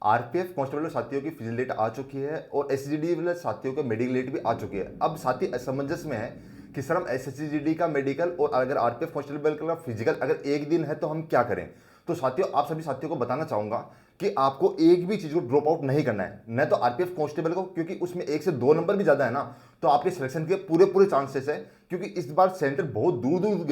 RPF constable वाले साथियों की फिजिकल डेट आ चुकी है और एसजीडी वाले साथियों का मेडिकल डेट भी आ चुकी है। अब साथी असमंजस में है कि सर हम एसजीडी का मेडिकल और अगर आरपीएफ कांस्टेबल का फिजिकल अगर एक दिन है तो हम क्या करें। तो साथियों, आप सभी साथियों को बताना चाहूंगा कि आपको एक भी चीज को ड्रॉप आउट नहीं करना है, न तो आरपीएफ कांस्टेबल को, क्योंकि उसमें 1 से 2 नंबर भी ज्यादा है ना, तो आपके सिलेक्शन के पूरे पूरे चांसेस है, क्योंकि इस बार सेंटर बहुत दूर दूर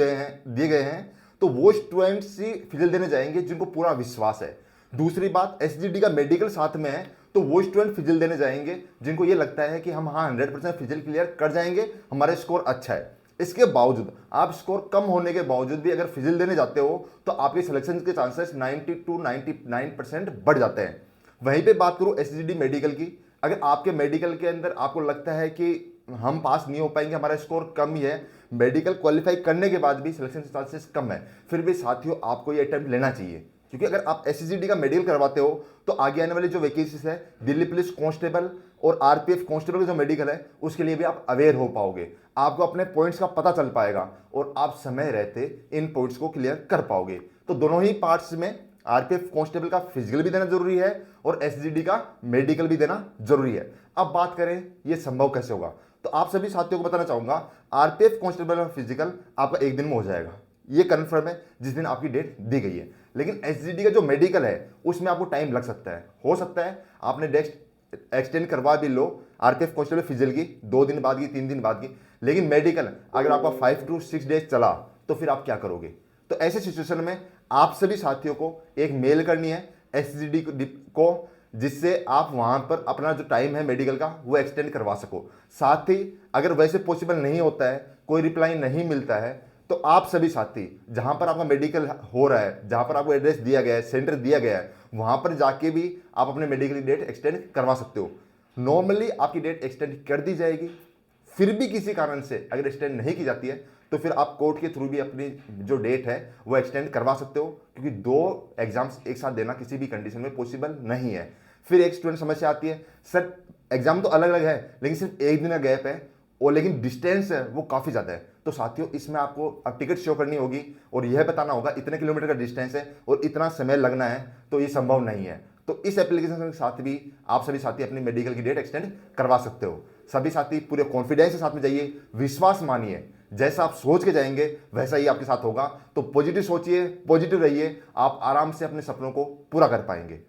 दिए गए हैं। तो वो स्टूडेंट्स ही फिजिकल देने जाएंगे जिनको पूरा विश्वास है। दूसरी बात, एसजीडी का मेडिकल साथ में है, तो वो स्टूडेंट फिजिकल देने जाएंगे जिनको ये लगता है कि हम हाँ 100% फिजिकल क्लियर कर जाएंगे, हमारा स्कोर अच्छा है। इसके बावजूद आप स्कोर कम होने के बावजूद भी अगर फिजिकल देने जाते हो तो आपके सिलेक्शन के चांसेस 90 to 99% बढ़ जाते हैं। वहीं पे बात करूं एसजीडी मेडिकल की, अगर आपके मेडिकल के अंदर आपको लगता है कि हम पास नहीं हो पाएंगे, हमारा स्कोर कम ही है, मेडिकल क्वालिफाई करने के बाद भी सिलेक्शन चांसेस कम है, फिर भी साथियों आपको ये अटेम्प्ट लेना चाहिए। क्योंकि अगर आप एसजीडी का मेडिकल करवाते हो तो आगे आने वाली जो वैकेंसीज है दिल्ली पुलिस कांस्टेबल और आरपीएफ कांस्टेबल का जो मेडिकल है उसके लिए भी आप अवेयर हो पाओगे, आपको अपने पॉइंट्स का पता चल पाएगा और आप समय रहते इन पॉइंट्स को क्लियर कर पाओगे। तो दोनों ही पार्ट्स में आरपीएफ कांस्टेबल का फिजिकल भी देना जरूरी है और एसजीडी का मेडिकल भी देना जरूरी है। अब बात करें ये संभव कैसे होगा, तो आप सभी साथियों को बताना चाहूंगा आरपीएफ कांस्टेबल का फिजिकल आपका एक दिन में हो जाएगा, ये कन्फर्म है जिस दिन आपकी डेट दी गई है। लेकिन एसजीडी का जो मेडिकल है उसमें आपको टाइम लग सकता है, हो सकता है आपने डेट एक्सटेंड करवा भी लो आरपीएफ कांस्टेबल फिजिकल की 2 दिन बाद की, 3 दिन बाद की, लेकिन मेडिकल अगर आपका 5 to 6 डेज चला तो फिर आप क्या करोगे। तो ऐसे सिचुएशन में आप सभी साथियों को एक मेल करनी है एसजीडी को, जिससे आप वहां पर अपना जो टाइम है मेडिकल का वो एक्सटेंड करवा सको। साथ ही अगर वैसे पॉसिबल नहीं होता है, कोई रिप्लाई नहीं मिलता है, तो आप सभी साथी जहां पर आपका मेडिकल हो रहा है, जहां पर आपको एड्रेस दिया गया है, सेंटर दिया गया है, वहां पर जाके भी आप अपने मेडिकल की डेट एक्सटेंड करवा सकते हो। नॉर्मली आपकी डेट एक्सटेंड कर दी जाएगी, फिर भी किसी कारण से अगर एक्सटेंड नहीं की जाती है तो फिर आप कोर्ट के थ्रू भी अपनी जो डेट है वो एक्सटेंड करवा सकते हो, क्योंकि 2 एग्जाम्स एक साथ देना किसी भी कंडीशन में पॉसिबल नहीं है। फिर एक स्टूडेंट समस्या आती है, सर एग्जाम तो अलग अलग है लेकिन सिर्फ एक दिन का गैप है और लेकिन डिस्टेंस है वो काफ़ी ज़्यादा है। तो साथियों इसमें आपको अब टिकट शो करनी होगी और यह बताना होगा इतने किलोमीटर का डिस्टेंस है और इतना समय लगना है, तो ये संभव नहीं है। तो इस एप्लीकेशन के साथ भी आप सभी साथी अपनी मेडिकल की डेट एक्सटेंड करवा सकते हो। सभी साथी पूरे कॉन्फिडेंस के साथ में जाइए, विश्वास मानिए, जैसा आप सोच के जाएंगे वैसा ही आपके साथ होगा। तो पॉजिटिव सोचिए, पॉजिटिव रहिए, आप आराम से अपने सपनों को पूरा कर पाएंगे।